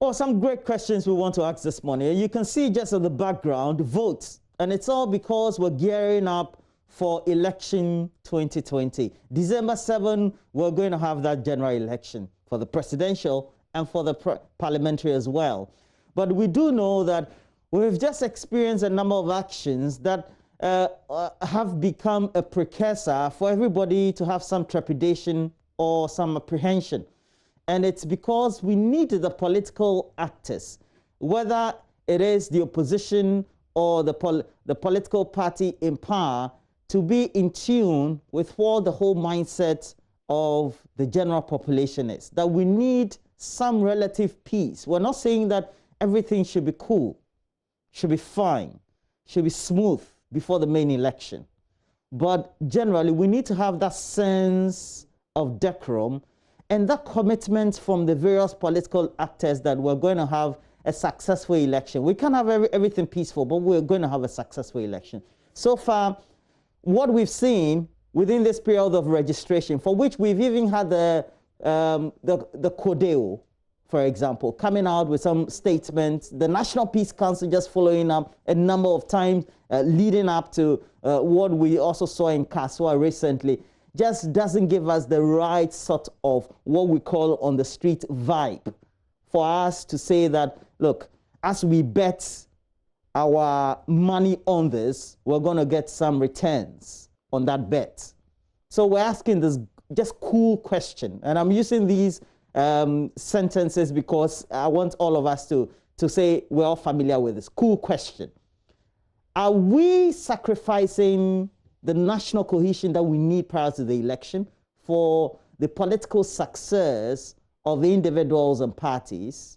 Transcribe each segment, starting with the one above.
Oh, some great questions we want to ask this morning. You can see just in the background, votes. And it's all because we're gearing up for election 2020. December 7, we're going to have that general election for the presidential and for the parliamentary as well. But we do know that we've just experienced a number of actions that have become a precursor for everybody to have some trepidation or some apprehension. And it's because we need the political actors, whether it is the opposition or the political party in power, to be in tune with what the whole mindset of the general population is. That we need some relative peace. We're not saying that everything should be cool, should be fine, should be smooth before the main election. But generally, we need to have that sense of decorum and that commitment from the various political actors that we're going to have a successful election. We can't have everything peaceful, but we're going to have a successful election. So far, what we've seen within this period of registration, for which we've even had the CODEO, for example, coming out with some statements, the National Peace Council just following up a number of times, leading up to what we also saw in Kaswa recently, just doesn't give us the right sort of what we call on the street vibe for us to say that, look, as we bet our money on this, we're going to get some returns on that bet. So we're asking this just cool question. And I'm using these sentences because I want all of us to say we're all familiar with this. Cool question. Are we sacrificing the national cohesion that we need prior to the election for the political success of the individuals and parties?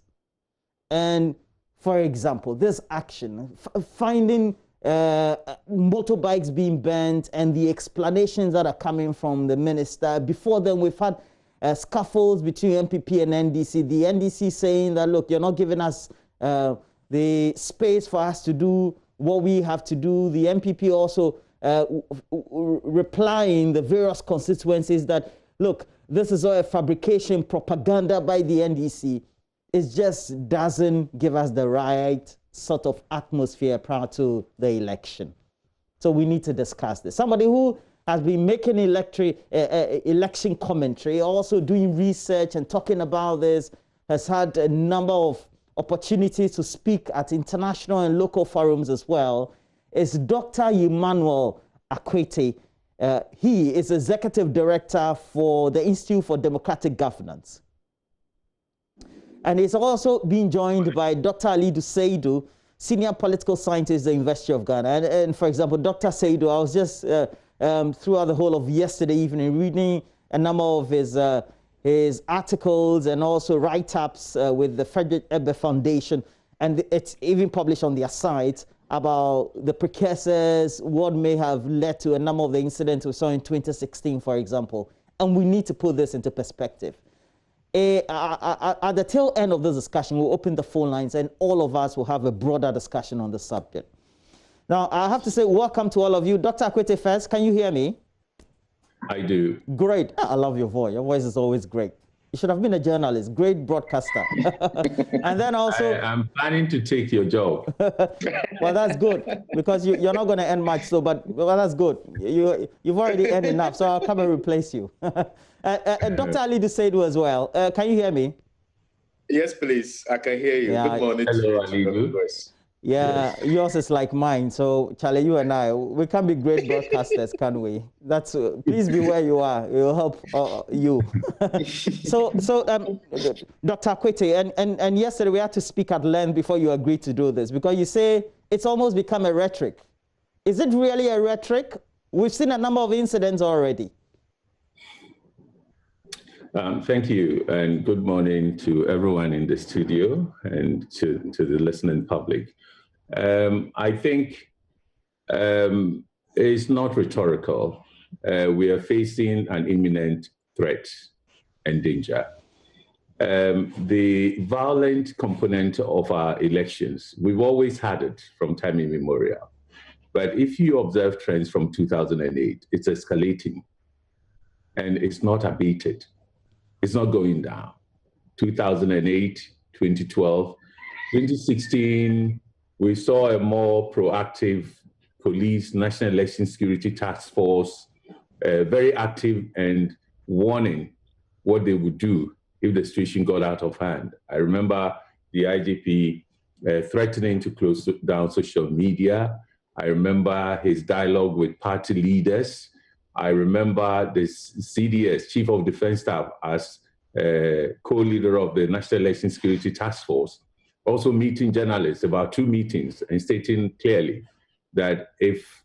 And for example, this action, finding motorbikes being banned and the explanations that are coming from the minister. Before then, we've had scuffles between MPP and NDC. The NDC saying that, look, you're not giving us the space for us to do what we have to do. The MPP also replying the various constituencies that, look, this is all a fabrication propaganda by the NDC. It just doesn't give us the right sort of atmosphere prior to the election. So we need to discuss this. Somebody who has been making election commentary, also doing research and talking about this, has had a number of opportunities to speak at international and local forums as well, is Dr. Emmanuel Akwete. He is Executive Director for the Institute for Democratic Governance. And he's also being joined by Dr. Seidu, Senior Political Scientist at the University of Ghana. And for example, Dr. Seidu, I was just throughout the whole of yesterday evening reading a number of his articles and also write-ups with the Frederick Ebbe Foundation. And it's even published on their site about the precursors, what may have led to a number of the incidents we saw in 2016, for example. And we need to put this into perspective. At the tail end of this discussion, we'll open the phone lines and all of us will have a broader discussion on the subject. Now, I have to say welcome to all of you. Dr. Akwete first, can you hear me? I do. Great. I love your voice. Your voice is always great. You should have been a journalist, great broadcaster. And then also... I'm planning to take your job. Well, that's good, because you're not going to earn much, so, but well, that's good. You've already earned enough, so I'll come and replace you. Dr. Ali Seidu as well. Can you hear me? Yes, please. I can hear you. Yeah. Good morning. Hello, Ali. Yeah, yours is like mine. So, Charlie, you and I, we can be great broadcasters, can't we? That's please be where you are. It will help you. so, Dr. Akwete, and yesterday we had to speak at length before you agreed to do this, because you say it's almost become a rhetoric. Is it really a rhetoric? We've seen a number of incidents already. Thank you, and good morning to everyone in the studio and to the listening public. I think it's not rhetorical. We are facing an imminent threat and danger. The violent component of our elections, we've always had it from time immemorial. But if you observe trends from 2008, it's escalating and it's not abated. It's not going down. 2008, 2012. 2016, we saw a more proactive police, National Election Security Task Force, very active and warning what they would do if the situation got out of hand. I remember the IGP threatening to close down social media. I remember his dialogue with party leaders. I remember the CDS, Chief of Defense Staff, as co-leader of the National Election Security Task Force, also meeting journalists, about 2 meetings, and stating clearly that if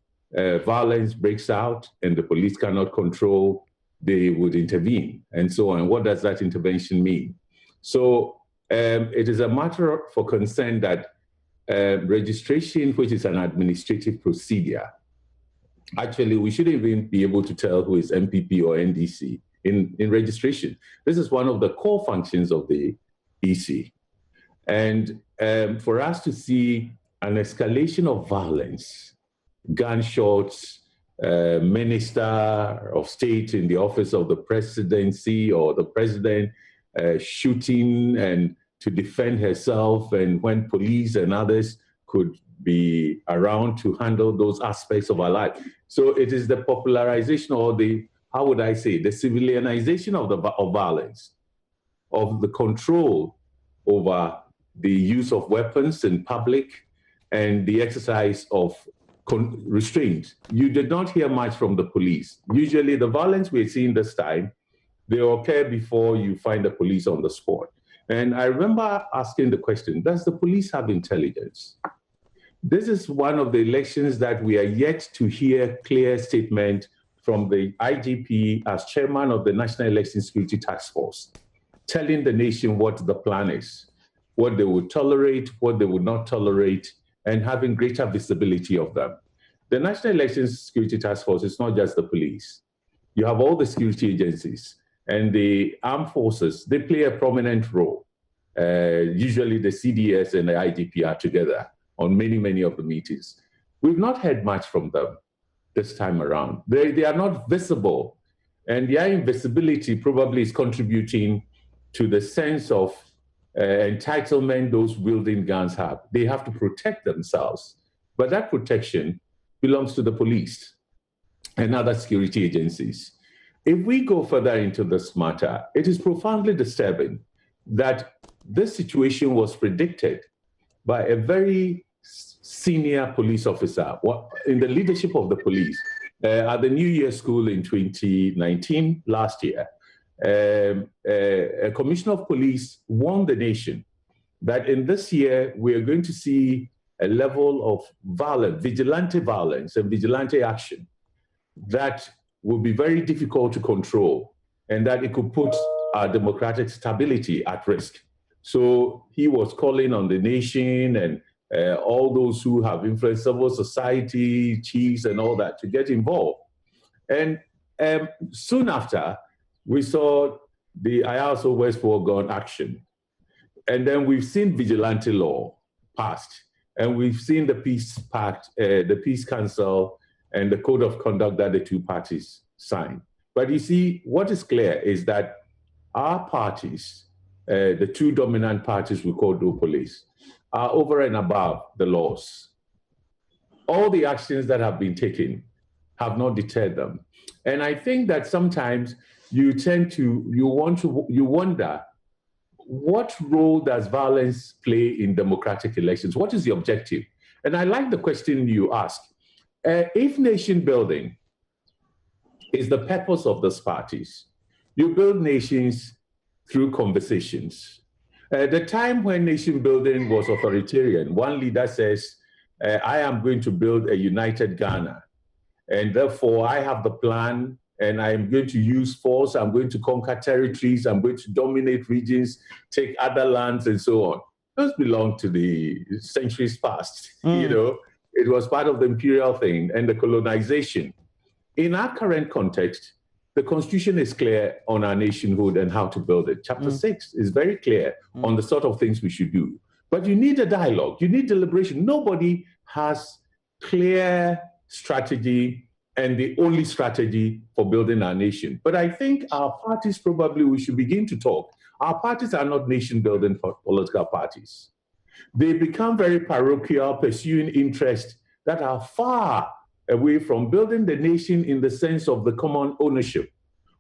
violence breaks out and the police cannot control, they would intervene, and so on. What does that intervention mean? So it is a matter for concern that registration, which is an administrative procedure, actually, we shouldn't even be able to tell who is MPP or NDC in registration. This is one of the core functions of the EC. And for us to see an escalation of violence, gunshots, minister of state in the office of the presidency or the president shooting and to defend herself, and when police and others could be around to handle those aspects of our life. So it is the popularization, or the, how would I say, the civilianization of violence, of the control over the use of weapons in public and the exercise of restraint. You did not hear much from the police. Usually the violence we're seeing this time, they occur before you find the police on the spot. And I remember asking the question, does the police have intelligence? This is one of the elections that we are yet to hear clear statement from the IGP as chairman of the National Election Security Task Force, telling the nation what the plan is, what they would tolerate, what they would not tolerate, and having greater visibility of them. The National Election Security Task Force is not just the police. You have all the security agencies, and the armed forces, they play a prominent role. Usually the CDS and the IGP are together on many of the meetings. We've not heard much from them this time around. They are not visible, and their invisibility probably is contributing to the sense of entitlement those wielding guns have. They have to protect themselves, but that protection belongs to the police and other security agencies. If we go further into this matter, it is profoundly disturbing that this situation was predicted by a very senior police officer in the leadership of the police at the New Year School in 2019, last year. A commissioner of police warned the nation that in this year, we are going to see a level of vigilante violence and vigilante action that will be very difficult to control, and that it could put our democratic stability at risk. So he was calling on the nation and all those who have influence, civil society, chiefs and all that, to get involved. And soon after, we saw the IASO West Foreground action. And then we've seen vigilante law passed, and we've seen the peace pact, the peace council, and the code of conduct that the two parties signed. But you see, what is clear is that our parties, the two dominant parties we call duopolies, are over and above the laws. All the actions that have been taken have not deterred them. And I think that sometimes you wonder, what role does violence play in democratic elections? What is the objective? And I like the question you asked. If nation building is the purpose of these parties, you build nations through conversations. The time when nation building was authoritarian, one leader says, I am going to build a united Ghana, and therefore I have the plan, and I am going to use force, I'm going to conquer territories, I'm going to dominate regions, take other lands, and so on. Those belong to the centuries past. You know, it was part of the imperial thing and the colonization. In our current context, the Constitution is clear on our nationhood and how to build it. Chapter 6 is very clear on the sort of things we should do. But you need a dialogue, you need deliberation. Nobody has clear strategy and the only strategy for building our nation. But I think our parties, probably we should begin to talk. Our parties are not nation-building political parties. They become very parochial, pursuing interests that are far away from building the nation in the sense of the common ownership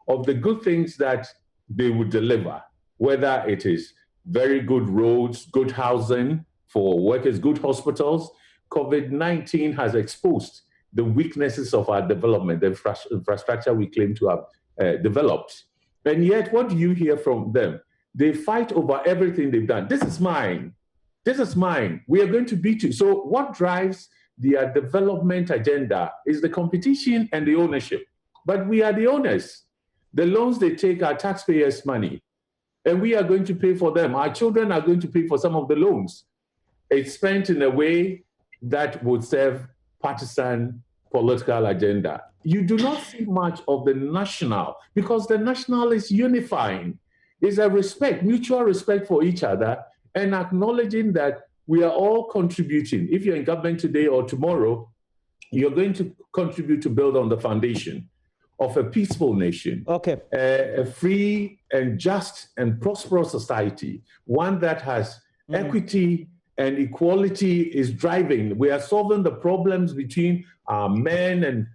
of the good things that they would deliver, whether it is very good roads, good housing for workers, good hospitals. COVID-19 has exposed the weaknesses of our development, the infrastructure we claim to have developed. And yet, what do you hear from them? They fight over everything they've done. This is mine. This is mine. We are going to beat you. So what drives their development agenda is the competition and the ownership. But we are the owners. The loans they take are taxpayers' money, and we are going to pay for them. Our children are going to pay for some of the loans. It's spent in a way that would serve partisan political agenda. You do not see much of the national, because the national is unifying. It's a respect, mutual respect for each other, and acknowledging that we are all contributing. If you're in government today or tomorrow, you're going to contribute to build on the foundation of a peaceful nation, a free and just and prosperous society, one that has equity and equality is driving. We are solving the problems between men and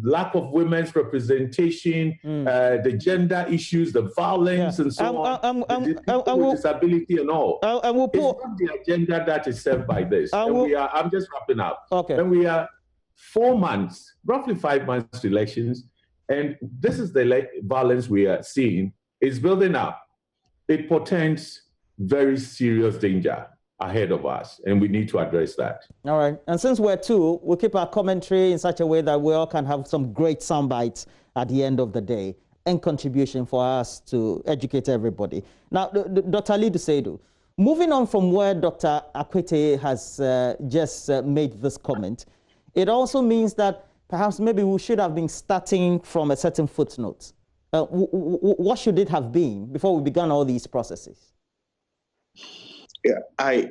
lack of women's representation, the gender issues, the violence, and so on, disability and all. It's not the agenda that is served by this. I'm just wrapping up. And we are 4 months, roughly 5 months to elections, and this is the violence we are seeing. It's building up. It portends very serious danger ahead of us, and we need to address that. All right. And since we're two, we'll keep our commentary in such a way that we all can have some great sound bites at the end of the day and contribution for us to educate everybody. Now, Dr. Seidu Seidu, moving on from where Dr. Akwete has just made this comment, it also means that perhaps maybe we should have been starting from a certain footnote. What should it have been before we began all these processes? Yeah, I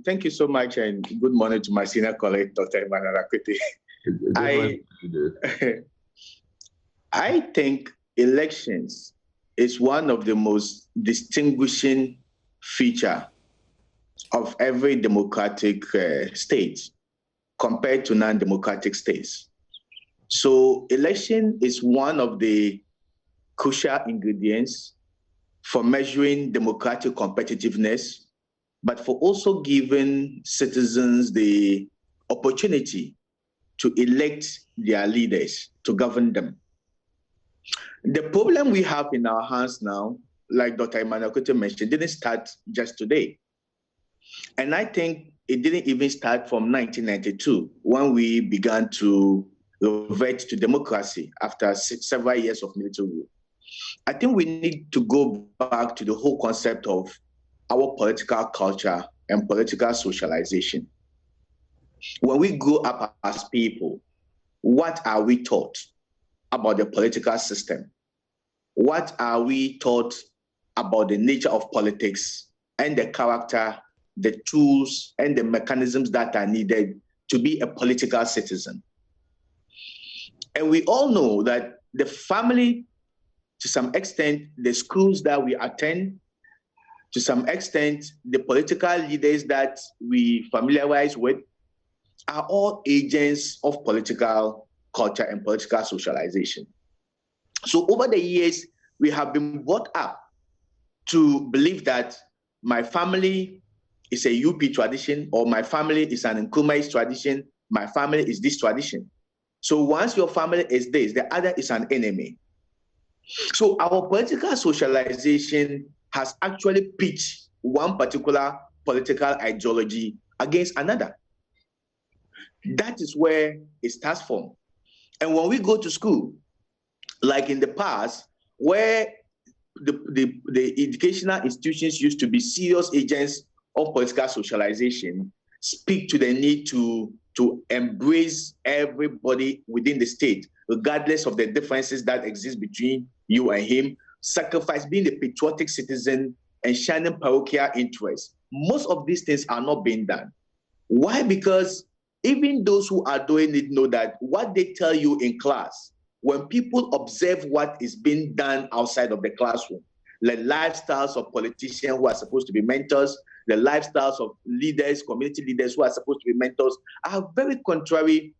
thank you so much, and good morning to my senior colleague, Dr. Emmanuel Akwete. I think elections is one of the most distinguishing feature of every democratic state compared to non-democratic states. So election is one of the crucial ingredients for measuring democratic competitiveness, but for also giving citizens the opportunity to elect their leaders to govern them. The problem we have in our hands now, like Dr. Emmanuel Akwete mentioned, didn't start just today. And I think it didn't even start from 1992, when we began to revert to democracy after several years of military rule. I think we need to go back to the whole concept of our political culture and political socialization. When we grow up as people, what are we taught about the political system? What are we taught about the nature of politics and the character, the tools, and the mechanisms that are needed to be a political citizen? And we all know that the family, to some extent, the schools that we attend, to some extent, the political leaders that we familiarize with, are all agents of political culture and political socialization. So over the years, we have been brought up to believe that my family is a UP tradition, or my family is an Nkrumah's tradition, my family is this tradition. So once your family is this, the other is an enemy. So our political socialization has actually pitched one particular political ideology against another. That is where it starts from. And when we go to school, like in the past, where the educational institutions used to be serious agents of political socialization, speak to the need to embrace everybody within the state, regardless of the differences that exist between you and him, sacrifice being a patriotic citizen and shining parochial interests. Most of these things are not being done. Why? Because even those who are doing it know that what they tell you in class, when people observe what is being done outside of the classroom, the lifestyles of politicians who are supposed to be mentors, the lifestyles of leaders, community leaders who are supposed to be mentors, are very contrary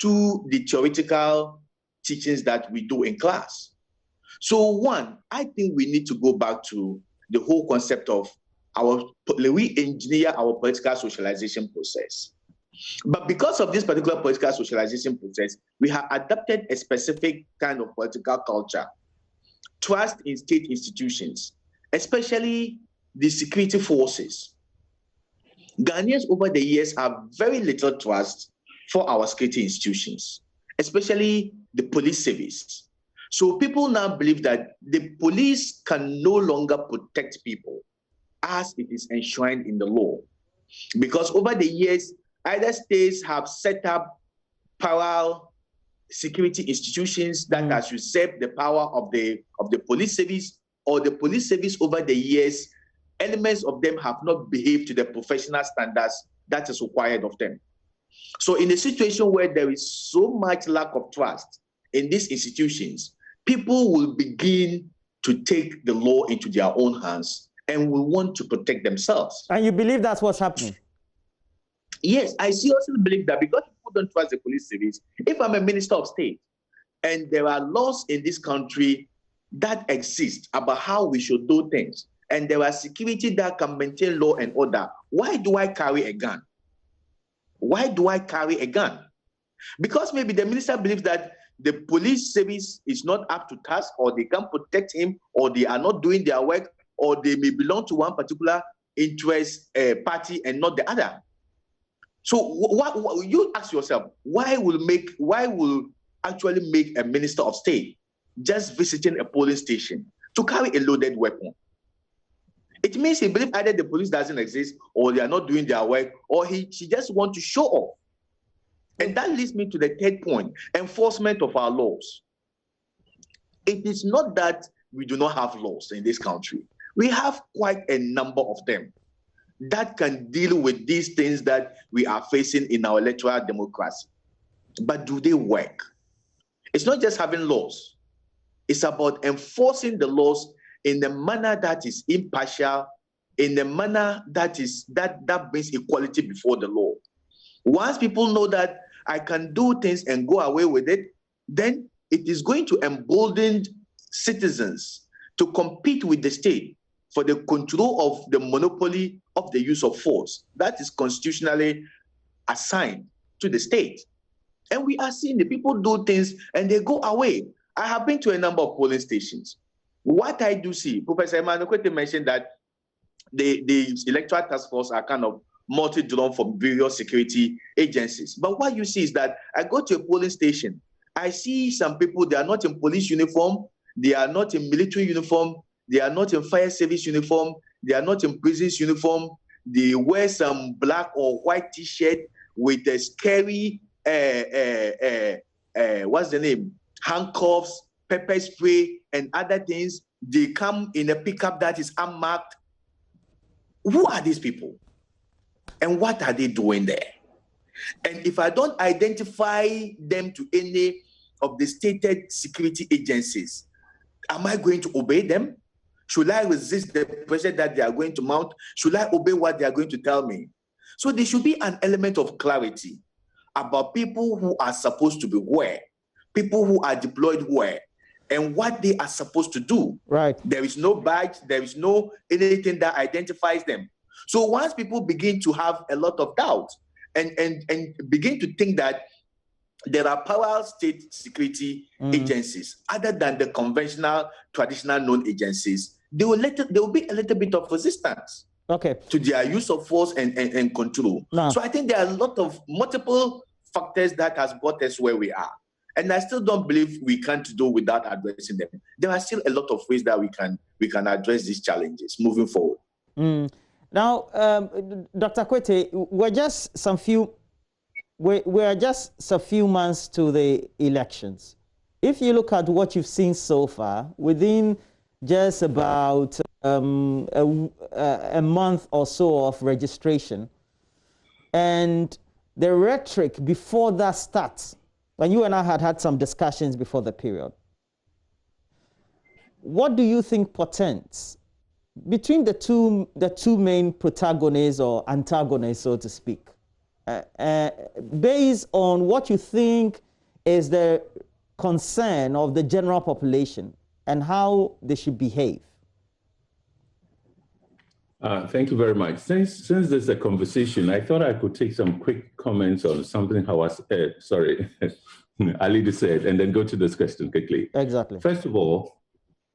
to the theoretical teachings that we do in class. So one, I think we need to go back to the whole concept of we engineer our political socialization process. But because of this particular political socialization process, we have adopted a specific kind of political culture, trust in state institutions, especially the security forces. Ghanaians over the years have very little trust for our security institutions, especially the police service. So people now believe that the police can no longer protect people as it is enshrined in the law. Because over the years, either states have set up parallel security institutions that has usurped the power of the police service, or the police service over the years, elements of them have not behaved to the professional standards that is required of them. So in a situation where there is so much lack of trust in these institutions, people will begin to take the law into their own hands and will want to protect themselves. And you believe that's what's happening? Yes, I seriously believe that, because people don't trust the police service. If I'm a minister of state and there are laws in this country that exist about how we should do things, and there are security that can maintain law and order, why do I carry a gun? Why do I carry a gun? Because maybe the minister believes that the police service is not up to task, or they can't protect him, or they are not doing their work, or they may belong to one particular interest party and not the other. So what you ask yourself, why will actually make a minister of state just visiting a polling station to carry a loaded weapon? It means he believes either the police doesn't exist, or they are not doing their work, or she just wants to show off. And that leads me to the third point: enforcement of our laws. It is not that we do not have laws in this country. We have quite a number of them that can deal with these things that we are facing in our electoral democracy. But do they work? It's not just having laws. It's about enforcing the laws in a manner that is impartial, in a manner that brings equality before the law. Once people know that I can do things and go away with it, then it is going to embolden citizens to compete with the state for the control of the monopoly of the use of force that is constitutionally assigned to the state. And we are seeing the people do things and they go away. I have been to a number of polling stations. What I do see, Professor Emmanuel Kwete mentioned that the electoral task force are kind of multi-drawn from various security agencies. But what you see is that I go to a polling station, I see some people, they are not in police uniform, they are not in military uniform, they are not in fire service uniform, they are not in prisons uniform, they wear some black or white t-shirt with a scary, what's the name? Handcuffs, pepper spray, and other things. They come in a pickup that is unmarked. Who are these people? And what are they doing there? And if I don't identify them to any of the stated security agencies, am I going to obey them? Should I resist the pressure that they are going to mount? Should I obey what they are going to tell me? So there should be an element of clarity about people who are supposed to be where, people who are deployed where, and what they are supposed to do. Right. There is no badge, there is no anything that identifies them. So once people begin to have a lot of doubt and begin to think that there are parallel state security agencies other than the conventional, traditional known agencies, there will be a little bit of resistance to their use of force and control. No. So I think there are a lot of multiple factors that has brought us where we are. And I still don't believe we can't do without addressing them. There are still a lot of ways that we can address these challenges moving forward. Now, Dr. Kwete, we're just some few months to the elections. If you look at what you've seen so far, within just about a month or so of registration, and the rhetoric before that starts, when you and I had some discussions before the period, what do you think portends between the two main protagonists or antagonists, so to speak, based on what you think is the concern of the general population and how they should behave? Thank you very much. Since there's a conversation, I thought I could take some quick comments on something Ali said, and then go to this question quickly. Exactly. First of all,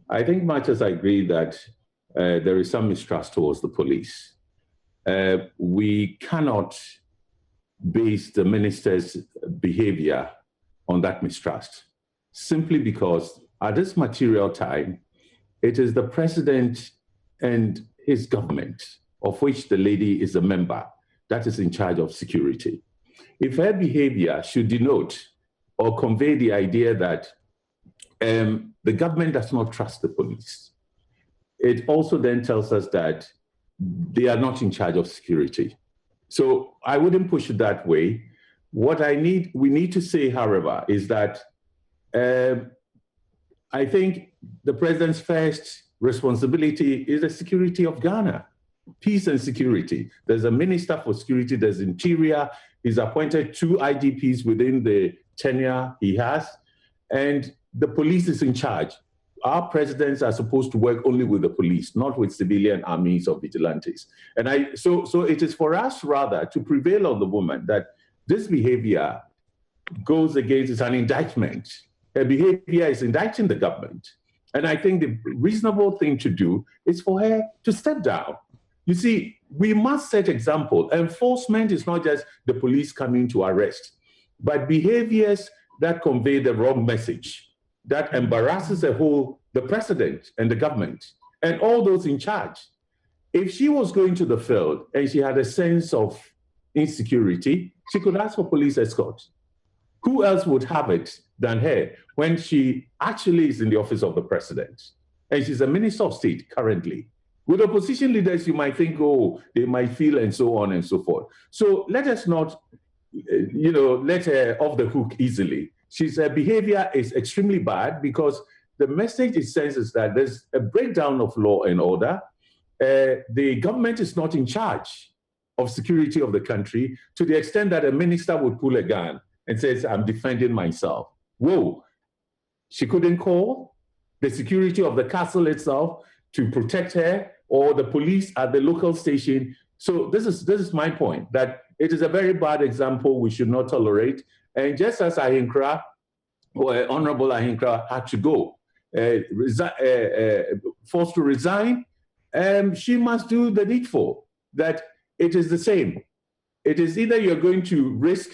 I think much as I agree that there is some mistrust towards the police, we cannot base the minister's behavior on that mistrust, simply because at this material time, it is the president and his government, of which the lady is a member, that is in charge of security. If her behavior should denote or convey the idea that the government does not trust the police, it also then tells us that they are not in charge of security. So I wouldn't push it that way. What we need to say, however, is that I think the president's first responsibility is the security of Ghana, peace and security. There's a minister for security, there's interior. He's appointed 2 IGPs within the tenure he has, and the police is in charge. Our presidents are supposed to work only with the police, not with civilian armies or vigilantes. And so it is for us rather to prevail on the woman that this behavior goes against, it's an indictment. Her behavior is indicting the government. And I think the reasonable thing to do is for her to step down. You see, we must set example. Enforcement is not just the police coming to arrest, but behaviors that convey the wrong message, that embarrasses the president and the government and all those in charge. If she was going to the field and she had a sense of insecurity, she could ask for police escort. Who else would have it than her when she actually is in the office of the president? And she's a minister of state currently. With opposition leaders, you might think, oh, they might feel and so on and so forth. So let us not, let her off the hook easily. Her behavior is extremely bad because the message it sends is that there's a breakdown of law and order. The government is not in charge of security of the country to the extent that a minister would pull a gun and says, I'm defending myself. Whoa, she couldn't call the security of the castle itself to protect her or the police at the local station. So this is my point, that it is a very bad example we should not tolerate. And just as Ahinkra, or Honorable Ahinkra, had to go, forced to resign, she must do the needful, that it is the same. It is either you're going to risk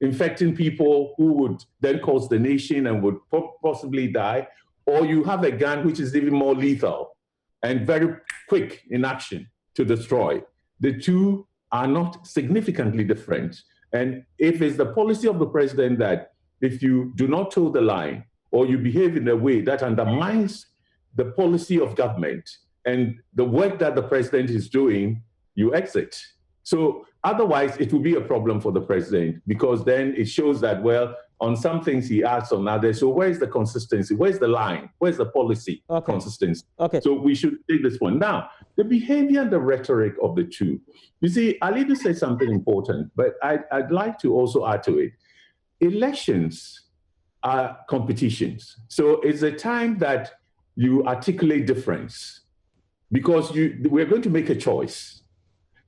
infecting people who would then cause the nation and would possibly die, or you have a gun which is even more lethal and very quick in action to destroy. The two are not significantly different. And if it's the policy of the president that if you do not toe the line or you behave in a way that undermines the policy of government and the work that the president is doing, you exit. So otherwise, it will be a problem for the president because then it shows that, well, on some things he acts, on others. So where's the consistency? Where's the line? Where's the policy consistency? Okay. So we should take this one. Now, the behavior and the rhetoric of the two. You see, Alidu said something important, but I'd like to also add to it. Elections are competitions. So it's a time that you articulate difference because we're going to make a choice.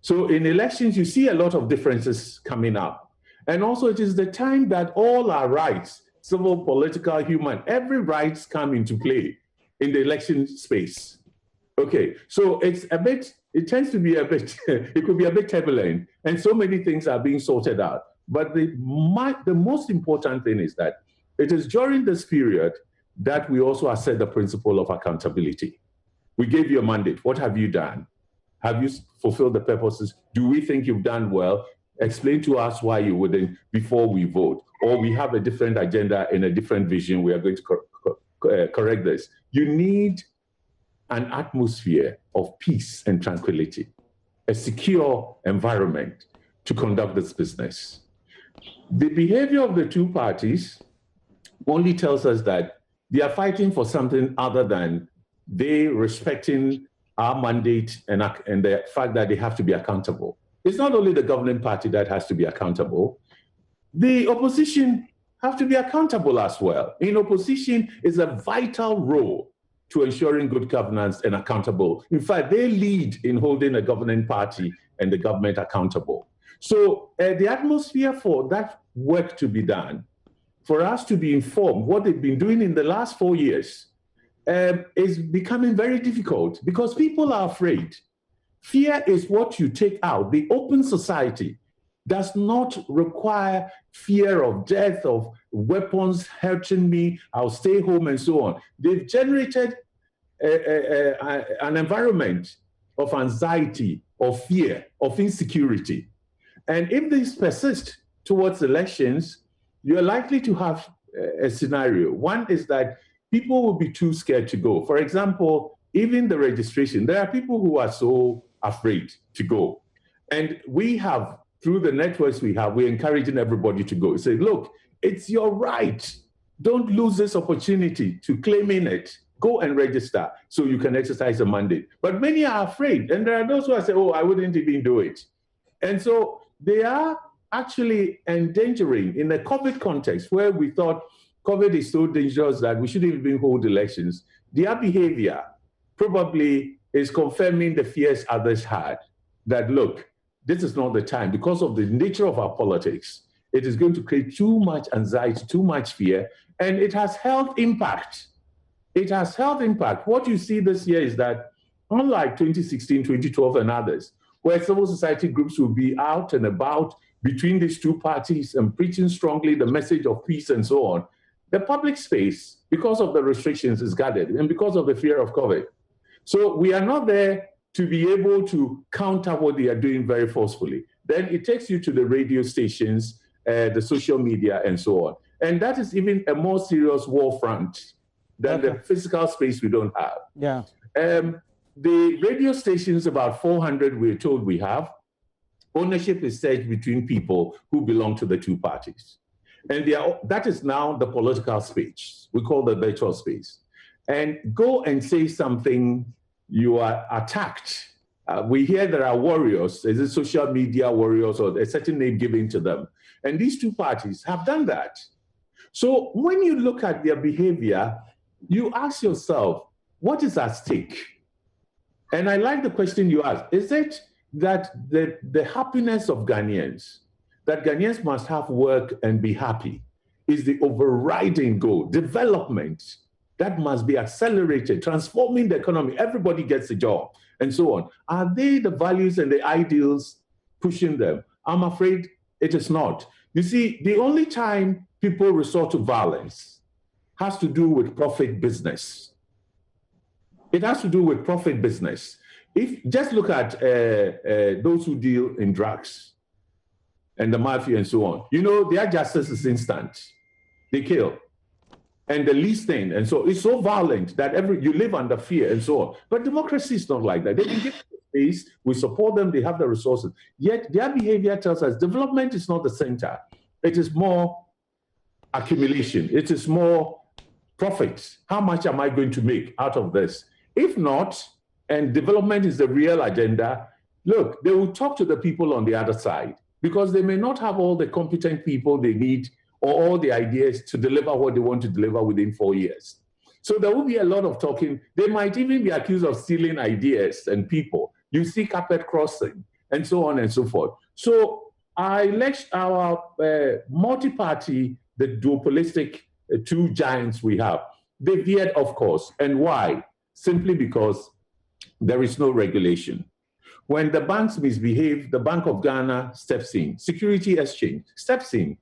So in elections, you see a lot of differences coming up. And also it is the time that all our rights, civil, political, human, every rights come into play in the election space. Okay, so it tends to be it could be a bit turbulent and so many things are being sorted out. But the most important thing is that it is during this period that we also assert the principle of accountability. We gave you a mandate. What have you done? Have you fulfilled the purposes? Do we think you've done well? Explain to us why you wouldn't before we vote. Or we have a different agenda and a different vision. We are going to correct this. You need an atmosphere of peace and tranquility, a secure environment to conduct this business. The behavior of the two parties only tells us that they are fighting for something other than they respecting our mandate and the fact that they have to be accountable. It's not only the governing party that has to be accountable. The opposition have to be accountable as well. In opposition is a vital role to ensuring good governance and accountable. In fact, they lead in holding the governing party and the government accountable. So the atmosphere for that work to be done, for us to be informed what they've been doing in the last 4 years, is becoming very difficult because people are afraid. Fear is what you take out. The open society does not require fear of death, of weapons hurting me, I'll stay home and so on. They've generated an environment of anxiety, of fear, of insecurity. And if this persists towards elections, you're likely to have a scenario. One is that people will be too scared to go. For example, even the registration, there are people who are so afraid to go. And we have, through the networks we have, we're encouraging everybody to go. Say, look, it's your right. Don't lose this opportunity to claim in it. Go and register so you can exercise a mandate. But many are afraid. And there are those who are saying, oh, I wouldn't even do it. And so they are actually endangering in the COVID context where we thought COVID is so dangerous that we shouldn't even hold elections. Their behavior probably is confirming the fears others had that, look, this is not the time because of the nature of our politics. It is going to create too much anxiety, too much fear, and it has health impact. It has health impact. What you see this year is that unlike 2016, 2012 and others, where civil society groups will be out and about between these two parties and preaching strongly the message of peace and so on, the public space, because of the restrictions, is guarded and because of the fear of COVID. So we are not there to be able to counter what they are doing very forcefully. Then it takes you to the radio stations, the social media, and so on. And that is even a more serious war front than the physical space we don't have. Yeah. The radio stations, about 400 we're told we have, ownership is shared between people who belong to the two parties. And that is now the political space. We call the virtual space. And go and say something, you are attacked. We hear there are warriors, is it social media warriors or a certain name given to them? And these two parties have done that. So when you look at their behavior, you ask yourself, what is at stake? And I like the question you asked. Is it that the happiness of Ghanaians, that Ghanaians must have work and be happy, is the overriding goal? Development, that must be accelerated, transforming the economy, everybody gets a job, and so on. Are they the values and the ideals pushing them? I'm afraid it is not. You see, the only time people resort to violence has to do with profit business. It has to do with profit business. If just look at those who deal in drugs and the mafia and so on, you know, their justice is instant. They kill. And the least thing, and so it's so violent that you live under fear and so on. But democracy is not like that. They can give space, we support them, they have the resources. Yet their behavior tells us development is not the center. It is more accumulation. It is more profits. How much am I going to make out of this? If not, and development is the real agenda, look, they will talk to the people on the other side because they may not have all the competent people they need or all the ideas to deliver what they want to deliver within 4 years. So there will be a lot of talking. They might even be accused of stealing ideas and people. You see carpet crossing and so on and so forth. So our multi-party, the duopolistic two giants we have, they veered, of course. And why? Simply because there is no regulation. When the banks misbehave, the Bank of Ghana steps in. Security Exchange steps in.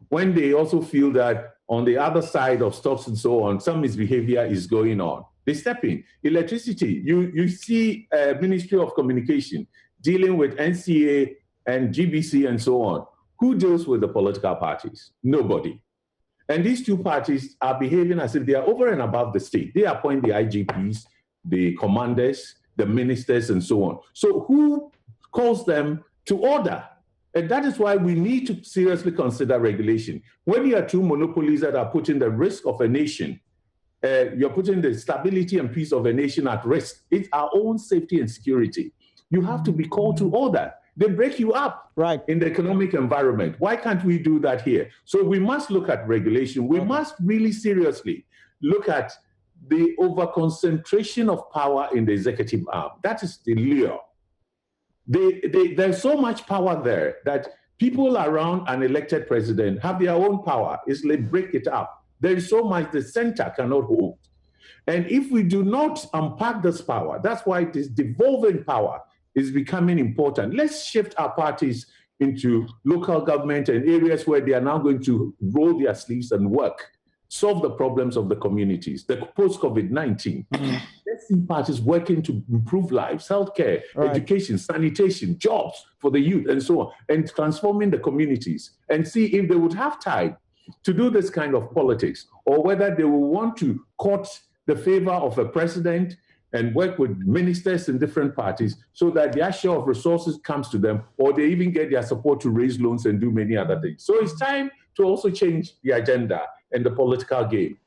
When they also feel that on the other side of stocks and so on, some misbehavior is going on, they step in. Electricity, you see Ministry of Communication dealing with NCA and GBC and so on. Who deals with the political parties? Nobody. And these two parties are behaving as if they are over and above the state. They appoint the IGPs, the commanders, the ministers, and so on. So who calls them to order? And that is why we need to seriously consider regulation. When you have two monopolies that are putting the risk of a nation, you're putting the stability and peace of a nation at risk. It's our own safety and security. You have to be called to order. They break you up in the economic environment. Why can't we do that here? So we must look at regulation. We must really seriously look at the over-concentration of power in the executive arm. That is the lure. There's so much power there that people around an elected president have their own power. It's like break it up. There is so much the center cannot hold. And if we do not unpack this power, that's why this devolving power is becoming important. Let's shift our parties into local government and areas where they are now going to roll their sleeves and work, solve the problems of the communities, the post-COVID-19. Let's see parties working to improve lives, healthcare, education, sanitation, jobs for the youth, and so on, and transforming the communities, and see if they would have time to do this kind of politics, or whether they will want to court the favor of a president and work with ministers in different parties so that their share of resources comes to them, or they even get their support to raise loans and do many other things. So it's time to also change the agenda and the political game,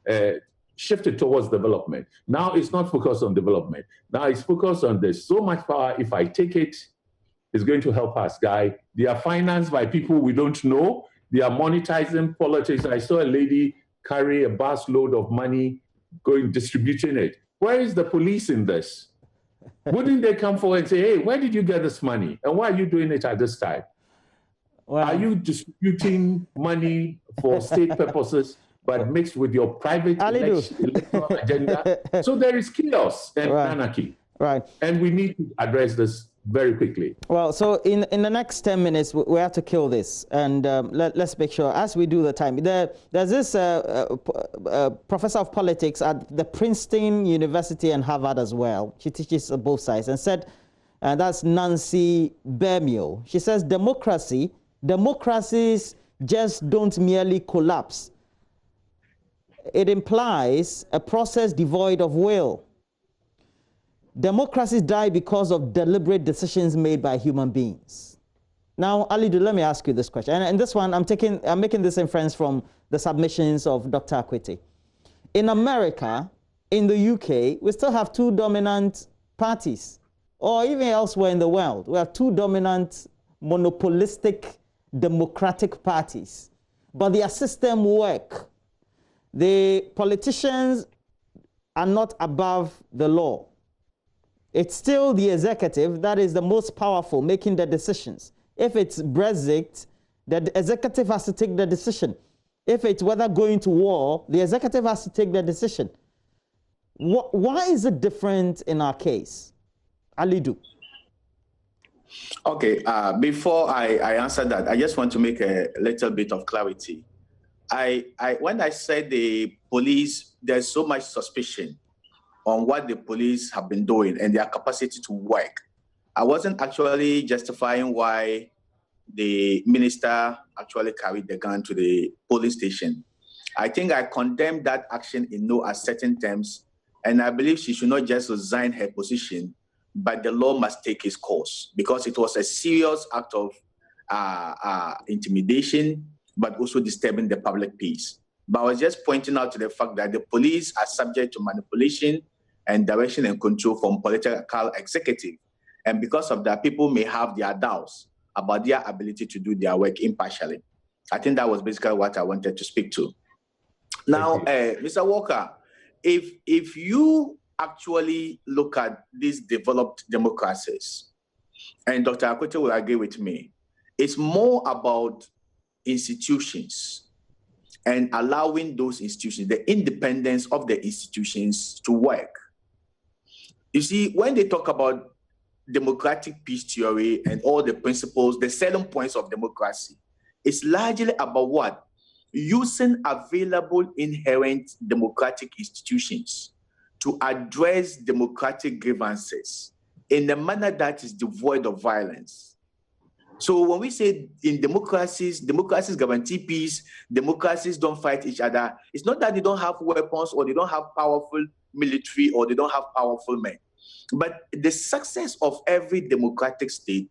shift it towards development. Now it's not focused on development. Now it's focused on there's so much power. If I take it, it's going to help us, guy. They are financed by people we don't know. They are monetizing politics. I saw a lady carry a bus load of money, distributing it. Where is the police in this? Wouldn't they come forward and say, hey, where did you get this money? And why are you doing it at this time? Well, are you distributing money for state purposes, but mixed with your private electoral agenda? So there is chaos and anarchy. And we need to address this very quickly. Well, so in the next 10 minutes, we have to kill this. And let's make sure, as we do the time, there's this professor of politics at the Princeton University and Harvard as well. She teaches both sides and said, and that's Nancy Bermio. She says, democracies just don't merely collapse. It implies a process devoid of will. Democracies die because of deliberate decisions made by human beings. Now, Alidu, let me ask you this question. And this one, I'm making this inference from the submissions of Dr. Akwete. In America, in the UK, we still have two dominant parties, or even elsewhere in the world. We have two dominant monopolistic democratic parties, but their system work. The politicians are not above the law. It's still the executive that is the most powerful, making the decisions. If it's Brexit, the executive has to take the decision. If it's whether going to war, the executive has to take the decision. Why is it different in our case? Alidu. Okay, before I answer that, I just want to make a little bit of clarity. When I said the police, there's so much suspicion on what the police have been doing and their capacity to work. I wasn't actually justifying why the minister actually carried the gun to the police station. I think I condemned that action in no uncertain terms, and I believe she should not just resign her position, but the law must take its course, because it was a serious act of intimidation, but also disturbing the public peace. But I was just pointing out to the fact that the police are subject to manipulation and direction and control from political executive. And because of that, people may have their doubts about their ability to do their work impartially. I think that was basically what I wanted to speak to. Now, Mr. Walker, if you actually look at these developed democracies, and Dr. Akwete will agree with me, it's more about institutions and allowing those institutions, the independence of the institutions to work. You see, when they talk about democratic peace theory and all the principles, the selling points of democracy, it's largely about what? Using available inherent democratic institutions to address democratic grievances in a manner that is devoid of violence. So when we say in democracies guarantee peace, democracies don't fight each other, it's not that they don't have weapons or they don't have powerful military or they don't have powerful men. But the success of every democratic state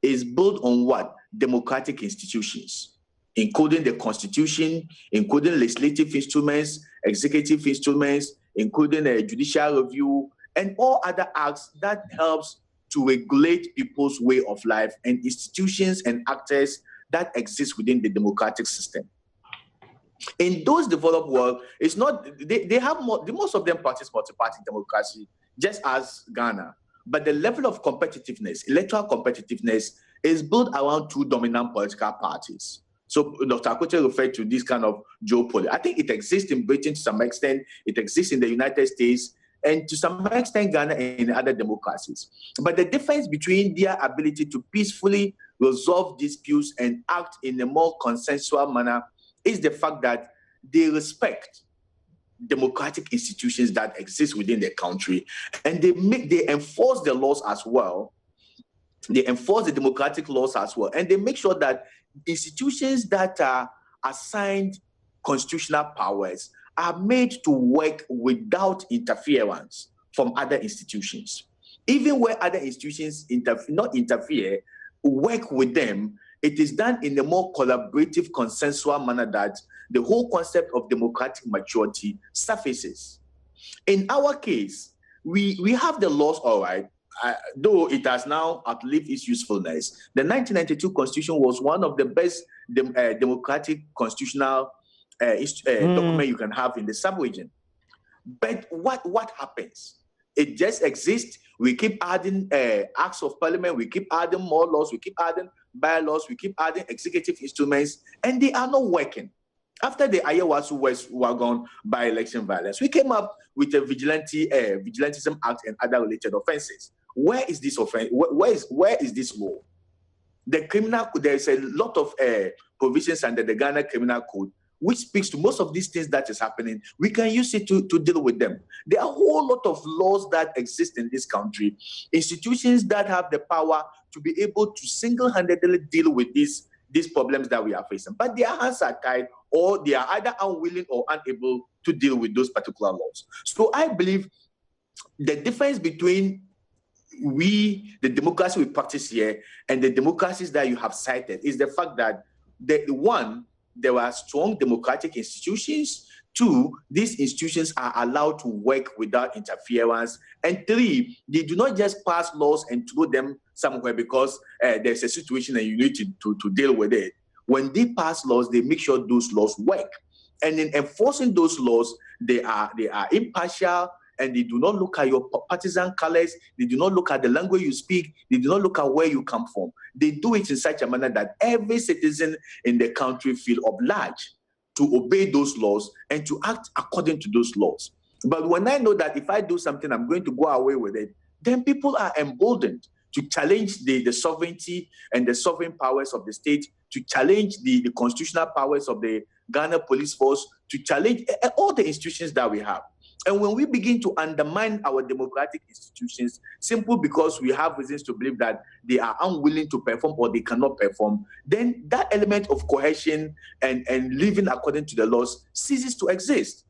is built on what? democratic institutions, including the Constitution, including legislative instruments, executive instruments, including a judicial review, and all other acts that helps to regulate people's way of life, and institutions and actors that exist within the democratic system. In those developed world, it's not, they have more, most of them practice multi-party democracy, just as Ghana. But the level of competitiveness, electoral competitiveness, is built around two dominant political parties. So Dr. Akote referred to this kind of duopoly. I think it exists in Britain to some extent, it exists in the United States, and to some extent Ghana and other democracies. But the difference between their ability to peacefully resolve disputes and act in a more consensual manner is the fact that they respect democratic institutions that exist within the country, and they enforce the laws as well. They enforce the democratic laws as well, and they make sure that institutions that are assigned constitutional powers are made to work without interference from other institutions. Even where other institutions not interfere, work with them, it is done in a more collaborative, consensual manner that the whole concept of democratic maturity surfaces. In our case, we have the laws, all right, though it has now outlived its usefulness. The 1992 Constitution was one of the best democratic constitutional document you can have in the sub-region. But what happens? It just exists. We keep adding acts of parliament, we keep adding more laws, we keep adding bylaws, we keep adding executive instruments, and they are not working. After the Ayawasu West Wagon by-election violence, we came up with a Vigilantism Act and other related offenses. Where is this offense? Where is this law? The criminal, there is a lot of provisions under the Ghana Criminal Code which speaks to most of these things that is happening. We can use it to deal with them. There are a whole lot of laws that exist in this country, institutions that have the power to be able to single-handedly deal with these problems that we are facing. But their hands are tied, or they are either unwilling or unable to deal with those particular laws. So I believe the difference between the democracy we practice here and the democracies that you have cited is the fact that there are strong democratic institutions. Two, these institutions are allowed to work without interference. And three, they do not just pass laws and throw them somewhere because there's a situation and you need to deal with it. When they pass laws, they make sure those laws work. And in enforcing those laws, they are impartial, and they do not look at your partisan colors. They do not look at the language you speak. They do not look at where you come from. They do it in such a manner that every citizen in the country feel obliged to obey those laws and to act according to those laws. But when I know that if I do something, I'm going to go away with it, then people are emboldened to challenge the sovereignty and the sovereign powers of the state, to challenge the constitutional powers of the Ghana police force, to challenge all the institutions that we have. And when we begin to undermine our democratic institutions simply because we have reasons to believe that they are unwilling to perform or they cannot perform, then that element of cohesion and living according to the laws ceases to exist.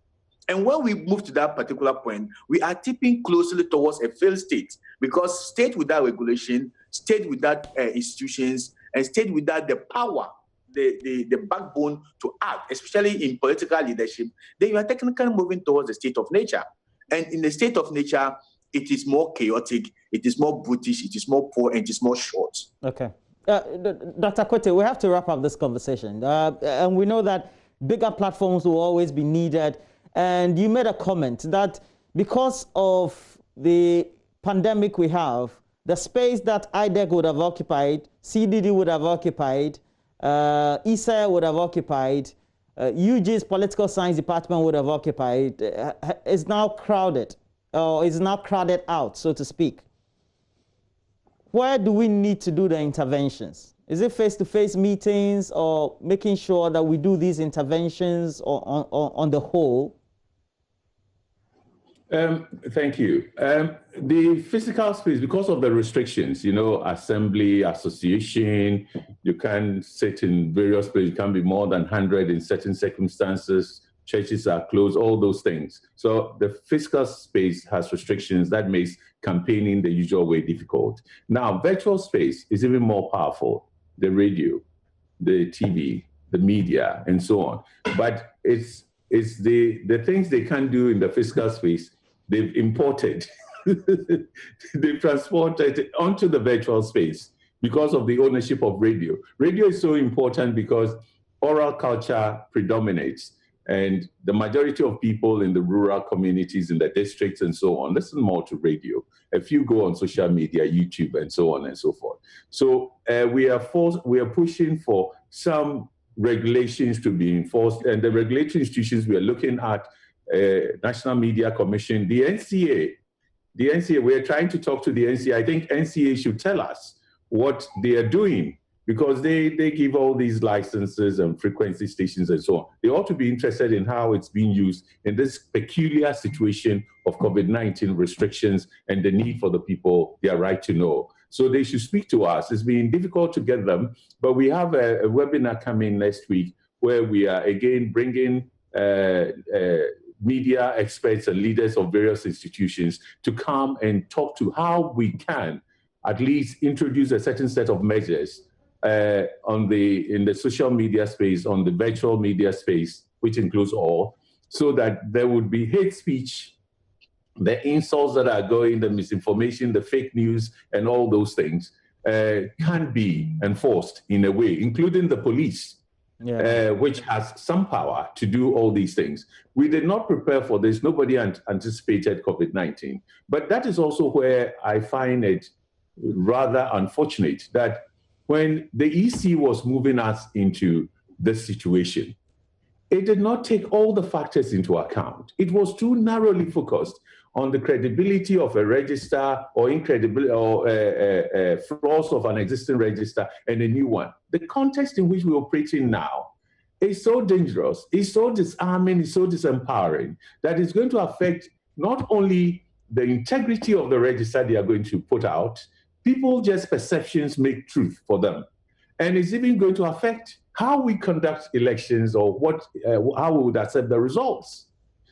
And when we move to that particular point, we are tipping closely towards a failed state, because state without regulation, state without institutions, and state without the power, the backbone to act, especially in political leadership, then you are technically moving towards the state of nature. And in the state of nature, it is more chaotic, it is more brutish, it is more poor, and it is more short. Okay. Dr. Akote, we have to wrap up this conversation. And we know that bigger platforms will always be needed. And you made a comment that because of the pandemic we have, the space that IDEC would have occupied, CDD would have occupied, ISA would have occupied, UG's political science department would have occupied, is now crowded, or is now crowded out, so to speak. Where do we need to do the interventions? Is it face-to-face meetings, or making sure that we do these interventions on the whole? Thank you. The physical space, because of the restrictions, assembly, association, you can sit in various places, you can't be more than 100 in certain circumstances, churches are closed, all those things. So the physical space has restrictions that makes campaigning the usual way difficult. Now, virtual space is even more powerful. the radio, the TV, the media, and so on. But it's the things they can't do in the physical space, they've imported, they've transported onto the virtual space because of the ownership of radio. Radio is so important because oral culture predominates, and the majority of people in the rural communities, in the districts and so on, listen more to radio. A few go on social media, YouTube, and so on and so forth. So we are pushing for some regulations to be enforced, and the regulatory institutions we are looking at, National Media Commission, the NCA, we are trying to talk to the NCA. I think NCA should tell us what they are doing, because they give all these licenses and frequency stations and so on. They ought to be interested in how it's being used in this peculiar situation of COVID-19 restrictions and the need for the people their right to know. So they should speak to us. It's been difficult to get them, but we have a webinar coming next week where we are again bringing media experts and leaders of various institutions to come and talk to how we can at least introduce a certain set of measures in the social media space, on the virtual media space, which includes all, so that there would be hate speech, the insults that are going, the misinformation, the fake news, and all those things can be enforced in a way, including the police, which has some power to do all these things. We did not prepare for this. Nobody anticipated COVID-19. But that is also where I find it rather unfortunate that when the EC was moving us into this situation, it did not take all the factors into account. It was too narrowly focused on the credibility of a register or incredibility or flaws of an existing register and a new one. The context in which we operate in now is so dangerous, it's so disarming, it's so disempowering that it's going to affect not only the integrity of the register they are going to put out, people just perceptions make truth for them. And it's even going to affect how we conduct elections or how we would accept the results.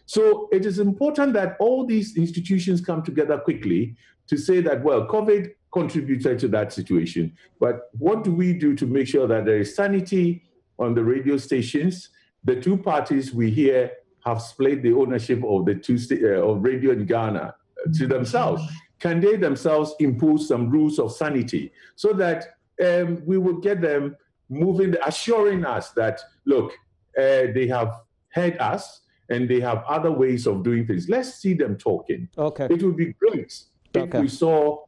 So it is important that all these institutions come together quickly to say that, well, COVID contributed to that situation, but what do we do to make sure that there is sanity on the radio stations? The two parties we hear have split the ownership of the of radio in Ghana to themselves. Can they themselves impose some rules of sanity so that we will get them moving, assuring us that, look, they have heard us and they have other ways of doing things. Let's see them talking. Okay. It would be great if we saw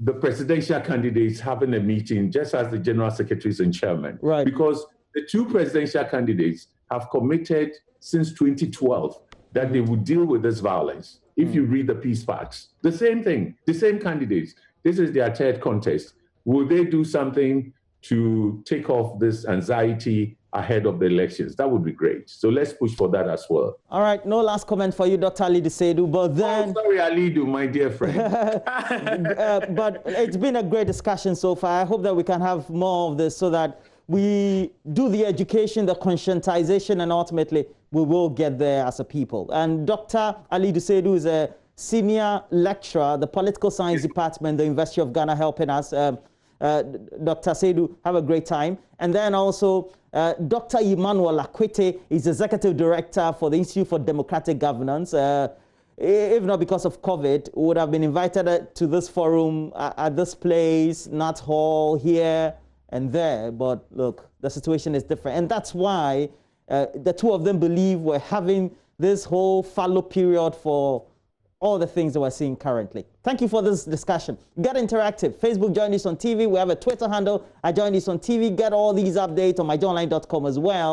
the presidential candidates having a meeting just as the general secretaries and chairman. Right. Because the two presidential candidates have committed since 2012 that they would deal with this violence. If you read the peace pacts, the same thing, the same candidates. This is their third contest. Will they do something to take off this anxiety ahead of the elections? That would be great. So let's push for that as well. All right, no last comment for you, Dr. Alidu Seidu, but then... Oh, sorry, Alidu, my dear friend. But it's been a great discussion so far. I hope that we can have more of this so that we do the education, the conscientization, and ultimately we will get there as a people. And Dr. Alidu Seidu is a senior lecturer, the Political Science Department, the University of Ghana, helping us. Dr. Seidu, have a great time. And then also Dr. Emmanuel Akwete is Executive Director for the Institute for Democratic Governance. If not because of COVID, would have been invited to this forum at this place, Nat Hall, here and there. But look, the situation is different. And that's why the two of them believe we're having this whole fallow period for all the things that we're seeing currently. Thank you for this discussion. Get interactive. Facebook, Join This on TV. We have a Twitter handle. I Join This on TV. Get all these updates on myjournline.com as well.